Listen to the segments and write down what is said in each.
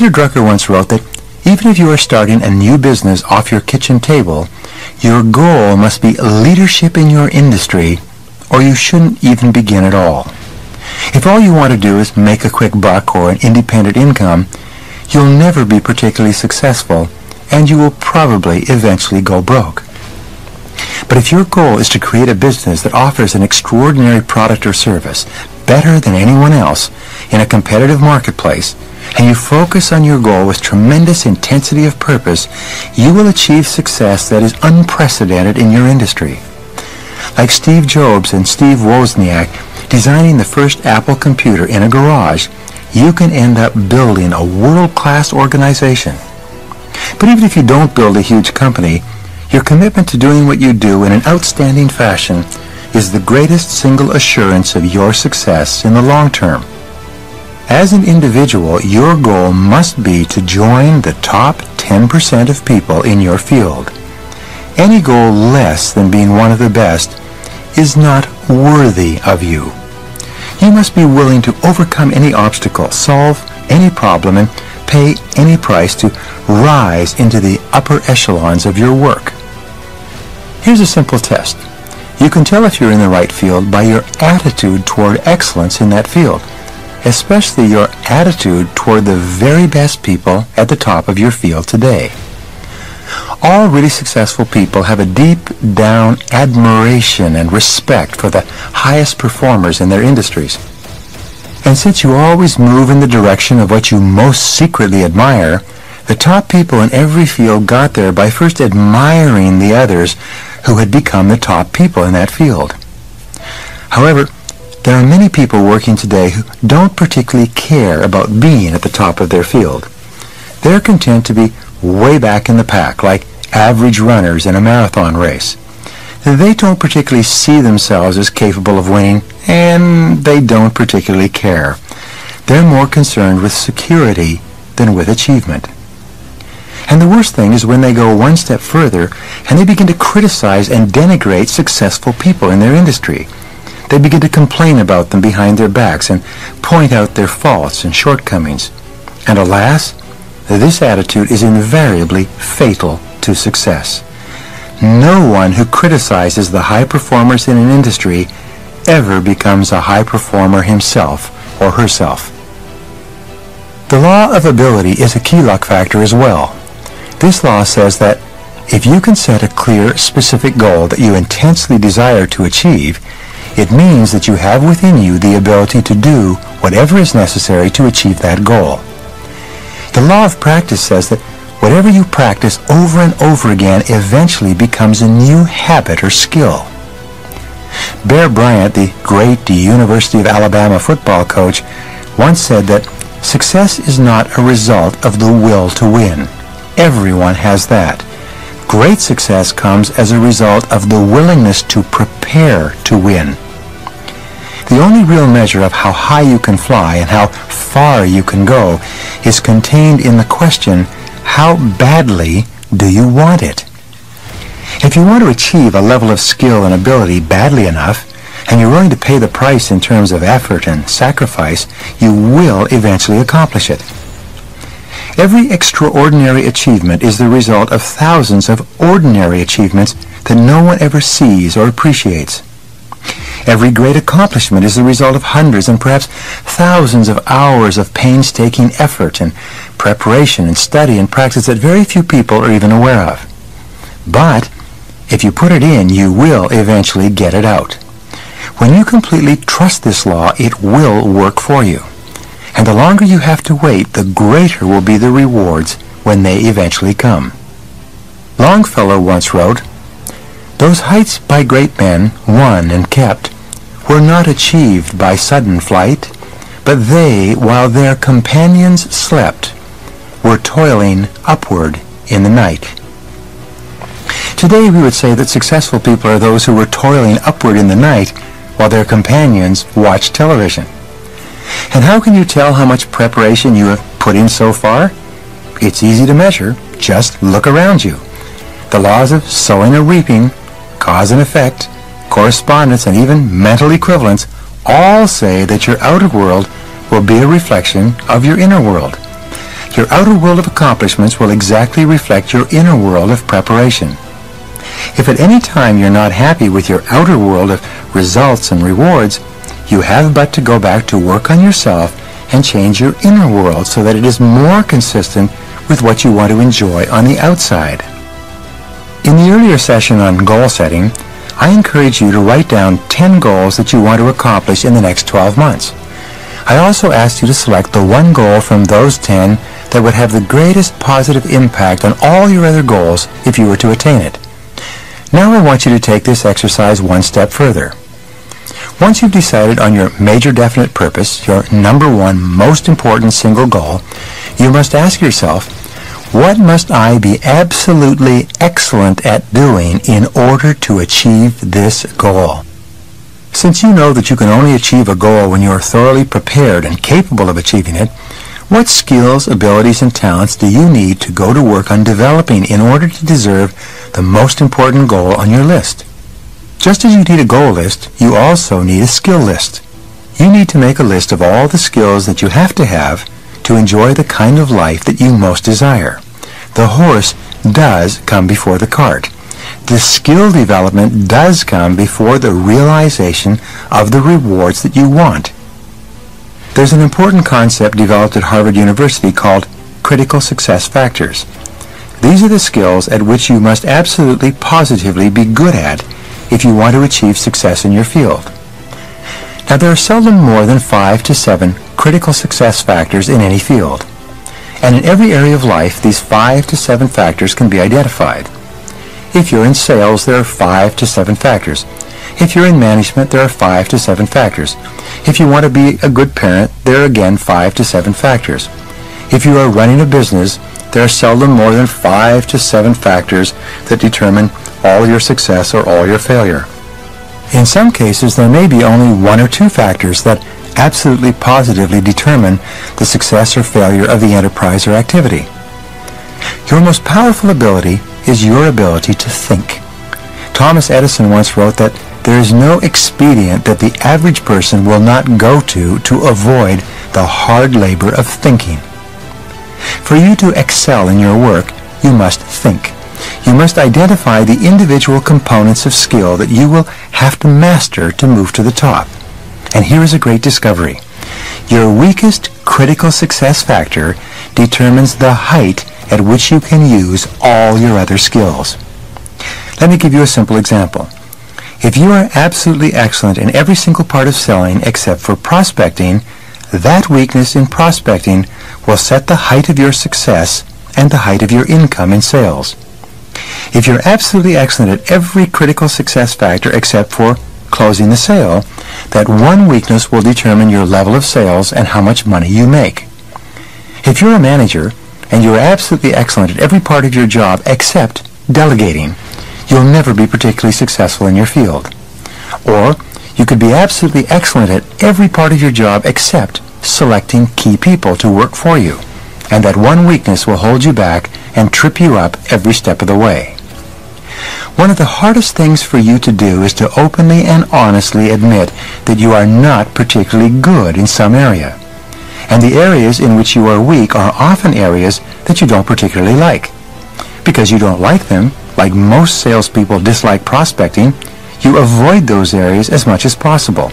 Peter Drucker once wrote that even if you are starting a new business off your kitchen table, your goal must be leadership in your industry, or you shouldn't even begin at all. If all you want to do is make a quick buck or an independent income, you'll never be particularly successful, and you will probably eventually go broke. But if your goal is to create a business that offers an extraordinary product or service, better than anyone else, in a competitive marketplace, and you focus on your goal with tremendous intensity of purpose, you will achieve success that is unprecedented in your industry. Like Steve Jobs and Steve Wozniak designing the first Apple computer in a garage, you can end up building a world-class organization. But even if you don't build a huge company, your commitment to doing what you do in an outstanding fashion is the greatest single assurance of your success in the long term. As an individual, your goal must be to join the top 10% of people in your field. Any goal less than being one of the best is not worthy of you. You must be willing to overcome any obstacle, solve any problem, and pay any price to rise into the upper echelons of your work. Here's a simple test. You can tell if you're in the right field by your attitude toward excellence in that field, especially your attitude toward the very best people at the top of your field today. All really successful people have a deep down admiration and respect for the highest performers in their industries. And since you always move in the direction of what you most secretly admire, the top people in every field got there by first admiring the others who had become the top people in that field. However, there are many people working today who don't particularly care about being at the top of their field. They're content to be way back in the pack, like average runners in a marathon race. They don't particularly see themselves as capable of winning, and they don't particularly care. They're more concerned with security than with achievement. And the worst thing is when they go one step further and they begin to criticize and denigrate successful people in their industry. They begin to complain about them behind their backs and point out their faults and shortcomings. And alas, this attitude is invariably fatal to success. No one who criticizes the high performers in an industry ever becomes a high performer himself or herself. The law of ability is a key luck factor as well. This law says that if you can set a clear, specific goal that you intensely desire to achieve, it means that you have within you the ability to do whatever is necessary to achieve that goal. The law of practice says that whatever you practice over and over again eventually becomes a new habit or skill. Bear Bryant, the great University of Alabama football coach, once said that success is not a result of the will to win. Everyone has that. Great success comes as a result of the willingness to prepare to win. The only real measure of how high you can fly and how far you can go is contained in the question, how badly do you want it? If you want to achieve a level of skill and ability badly enough, and you're willing to pay the price in terms of effort and sacrifice, you will eventually accomplish it. Every extraordinary achievement is the result of thousands of ordinary achievements that no one ever sees or appreciates. Every great accomplishment is the result of hundreds and perhaps thousands of hours of painstaking effort and preparation and study and practice that very few people are even aware of. But if you put it in, you will eventually get it out. When you completely trust this law, it will work for you. And the longer you have to wait, the greater will be the rewards when they eventually come. Longfellow once wrote, "Those heights by great men won and kept were not achieved by sudden flight, but they, while their companions slept, were toiling upward in the night." Today we would say that successful people are those who were toiling upward in the night while their companions watched television. And how can you tell how much preparation you have put in so far? It's easy to measure. Just look around you. The laws of sowing and reaping, cause and effect, correspondence, and even mental equivalence all say that your outer world will be a reflection of your inner world. Your outer world of accomplishments will exactly reflect your inner world of preparation. If at any time you're not happy with your outer world of results and rewards, you have but to go back to work on yourself and change your inner world so that it is more consistent with what you want to enjoy on the outside. In the earlier session on goal setting, I encourage you to write down 10 goals that you want to accomplish in the next 12 months. I also asked you to select the one goal from those 10 that would have the greatest positive impact on all your other goals if you were to attain it. Now I want you to take this exercise one step further. Once you've decided on your major definite purpose, your number one most important single goal, you must ask yourself, what must I be absolutely excellent at doing in order to achieve this goal? Since you know that you can only achieve a goal when you are thoroughly prepared and capable of achieving it, what skills, abilities, and talents do you need to go to work on developing in order to deserve the most important goal on your list? Just as you need a goal list, you also need a skill list. You need to make a list of all the skills that you have to enjoy the kind of life that you most desire. The horse does come before the cart. The skill development does come before the realization of the rewards that you want. There's an important concept developed at Harvard University called critical success factors. These are the skills at which you must absolutely positively be good at if you want to achieve success in your field. Now, there are seldom more than 5 to 7 critical success factors in any field. And in every area of life, these 5 to 7 factors can be identified. If you're in sales, there are 5 to 7 factors. If you're in management, there are 5 to 7 factors. If you want to be a good parent, there are again 5 to 7 factors. If you are running a business, there are seldom more than 5 to 7 factors that determine all your success or all your failure. In some cases, there may be only 1 or 2 factors that absolutely positively determine the success or failure of the enterprise or activity. Your most powerful ability is your ability to think. Thomas Edison once wrote that there is no expedient that the average person will not go to avoid the hard labor of thinking. For you to excel in your work, you must think. You must identify the individual components of skill that you will have to master to move to the top. And here is a great discovery. Your weakest critical success factor determines the height at which you can use all your other skills. Let me give you a simple example. If you are absolutely excellent in every single part of selling except for prospecting, that weakness in prospecting will set the height of your success and the height of your income in sales. If you're absolutely excellent at every critical success factor except for closing the sale, that one weakness will determine your level of sales and how much money you make. If you're a manager and you're absolutely excellent at every part of your job except delegating, you'll never be particularly successful in your field. Or you could be absolutely excellent at every part of your job except selecting key people to work for you, and that one weakness will hold you back and trip you up every step of the way. One of the hardest things for you to do is to openly and honestly admit that you are not particularly good in some area. And the areas in which you are weak are often areas that you don't particularly like. Because you don't like them, like most salespeople dislike prospecting, you avoid those areas as much as possible.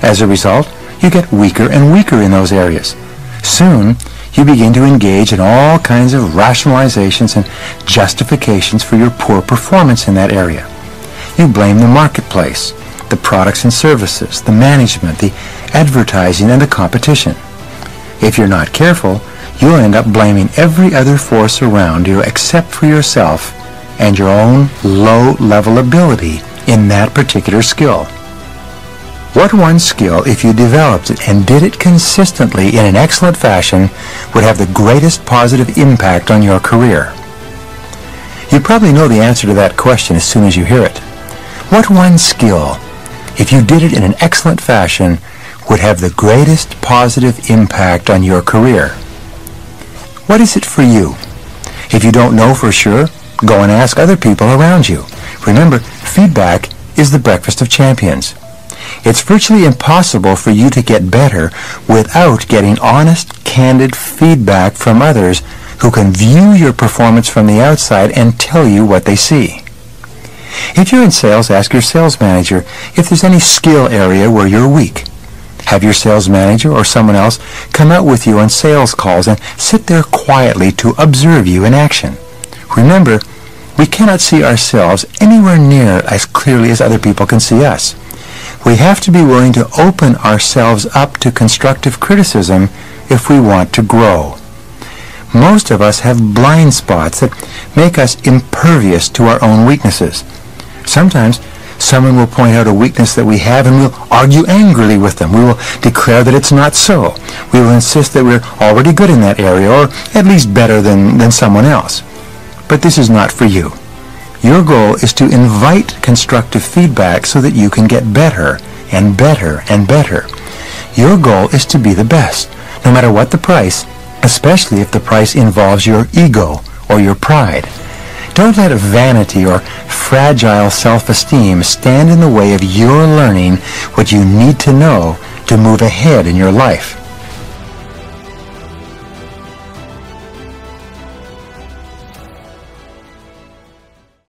As a result, you get weaker and weaker in those areas. Soon, you begin to engage in all kinds of rationalizations and justifications for your poor performance in that area. You blame the marketplace, the products and services, the management, the advertising, and the competition. If you're not careful, you'll end up blaming every other force around you except for yourself and your own low-level ability in that particular skill. What one skill, if you developed it and did it consistently in an excellent fashion, would have the greatest positive impact on your career? You probably know the answer to that question as soon as you hear it. What one skill, if you did it in an excellent fashion, would have the greatest positive impact on your career? What is it for you? If you don't know for sure, go and ask other people around you. Remember, feedback is the breakfast of champions. It's virtually impossible for you to get better without getting honest, candid feedback from others who can view your performance from the outside and tell you what they see. If you're in sales, ask your sales manager if there's any skill area where you're weak. Have your sales manager or someone else come out with you on sales calls and sit there quietly to observe you in action. Remember, we cannot see ourselves anywhere near as clearly as other people can see us. We have to be willing to open ourselves up to constructive criticism if we want to grow. Most of us have blind spots that make us impervious to our own weaknesses. Sometimes someone will point out a weakness that we have and we'll argue angrily with them. We will declare that it's not so. We will insist that we're already good in that area, or at least better than someone else. But this is not for you. Your goal is to invite constructive feedback so that you can get better and better and better. Your goal is to be the best, no matter what the price, especially if the price involves your ego or your pride. Don't let vanity or fragile self-esteem stand in the way of your learning what you need to know to move ahead in your life.